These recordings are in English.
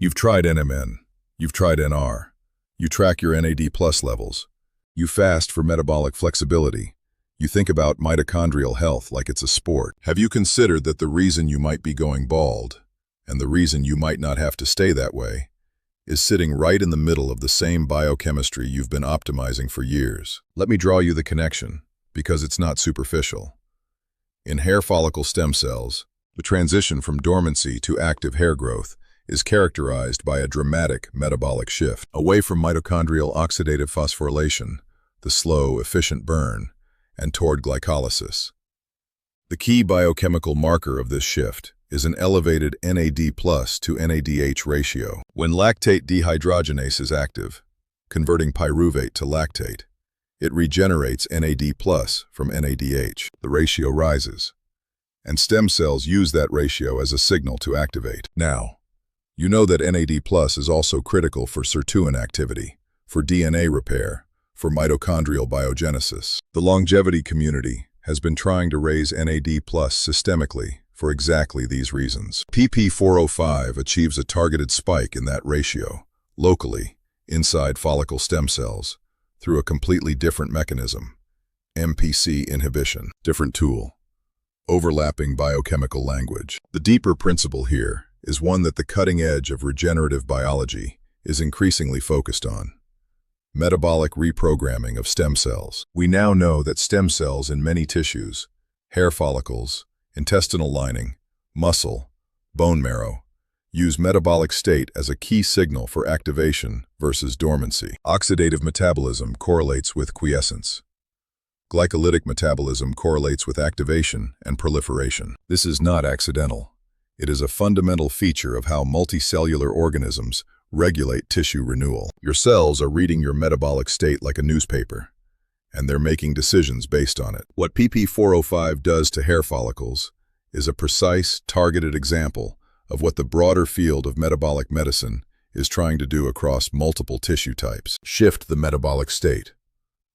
You've tried NMN. You've tried NR. You track your NAD+ levels. You fast for metabolic flexibility. You think about mitochondrial health like it's a sport. Have you considered that the reason you might be going bald, and the reason you might not have to stay that way, is sitting right in the middle of the same biochemistry you've been optimizing for years? Let me draw you the connection, because it's not superficial. In hair follicle stem cells, the transition from dormancy to active hair growth is characterized by a dramatic metabolic shift, away from mitochondrial oxidative phosphorylation, the slow, efficient burn, and toward glycolysis. The key biochemical marker of this shift is an elevated NAD+ to NADH ratio. When lactate dehydrogenase is active, converting pyruvate to lactate, it regenerates NAD+ from NADH. The ratio rises, and stem cells use that ratio as a signal to activate. Now, you know that NAD+ is also critical for sirtuin activity, for DNA repair, for mitochondrial biogenesis. The longevity community has been trying to raise NAD+ systemically for exactly these reasons. PP405 achieves a targeted spike in that ratio, locally, inside follicle stem cells, through a completely different mechanism, MPC inhibition. Different tool, overlapping biochemical language. The deeper principle here is one that the cutting edge of regenerative biology is increasingly focused on: metabolic reprogramming of stem cells. We now know that stem cells in many tissues, hair follicles, intestinal lining, muscle, bone marrow, use metabolic state as a key signal for activation versus dormancy. Oxidative metabolism correlates with quiescence. Glycolytic metabolism correlates with activation and proliferation. This is not accidental. It is a fundamental feature of how multicellular organisms regulate tissue renewal. Your cells are reading your metabolic state like a newspaper, and they're making decisions based on it. What PP405 does to hair follicles is a precise, targeted example of what the broader field of metabolic medicine is trying to do across multiple tissue types. Shift the metabolic state,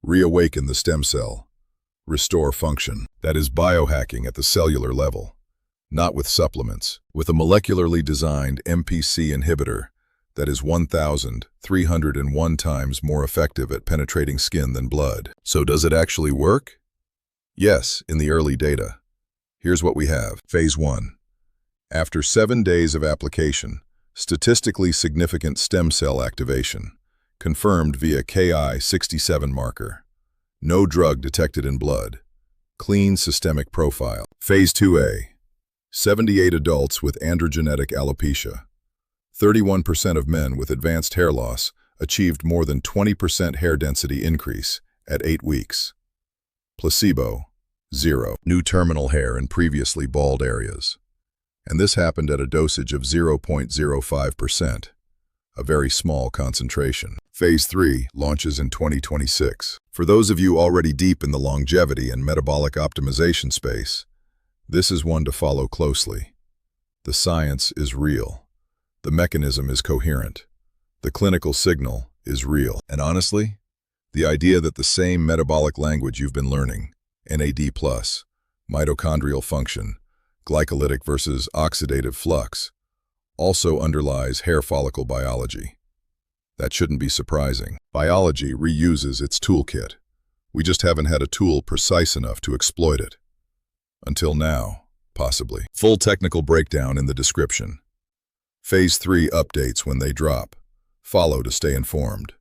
reawaken the stem cell, restore function. That is biohacking at the cellular level, not with supplements, with a molecularly designed MPC inhibitor that is 1,301 times more effective at penetrating skin than blood. So does it actually work? Yes, in the early data. Here's what we have. Phase 1. After 7 days of application, statistically significant stem cell activation, confirmed via Ki-67 marker. No drug detected in blood. Clean systemic profile. Phase 2A. 78 adults with androgenetic alopecia. 31% of men with advanced hair loss achieved more than 20% hair density increase at 8 weeks. Placebo, 0. New terminal hair in previously bald areas. And this happened at a dosage of 0.05%, a very small concentration. Phase 3 launches in 2026. For those of you already deep in the longevity and metabolic optimization space, this is one to follow closely. The science is real. The mechanism is coherent. The clinical signal is real. And honestly, the idea that the same metabolic language you've been learning, NAD+, mitochondrial function, glycolytic versus oxidative flux, also underlies hair follicle biology. That shouldn't be surprising. Biology reuses its toolkit. We just haven't had a tool precise enough to exploit it. Until now, possibly. Full technical breakdown in the description. Phase 3 updates when they drop. Follow to stay informed.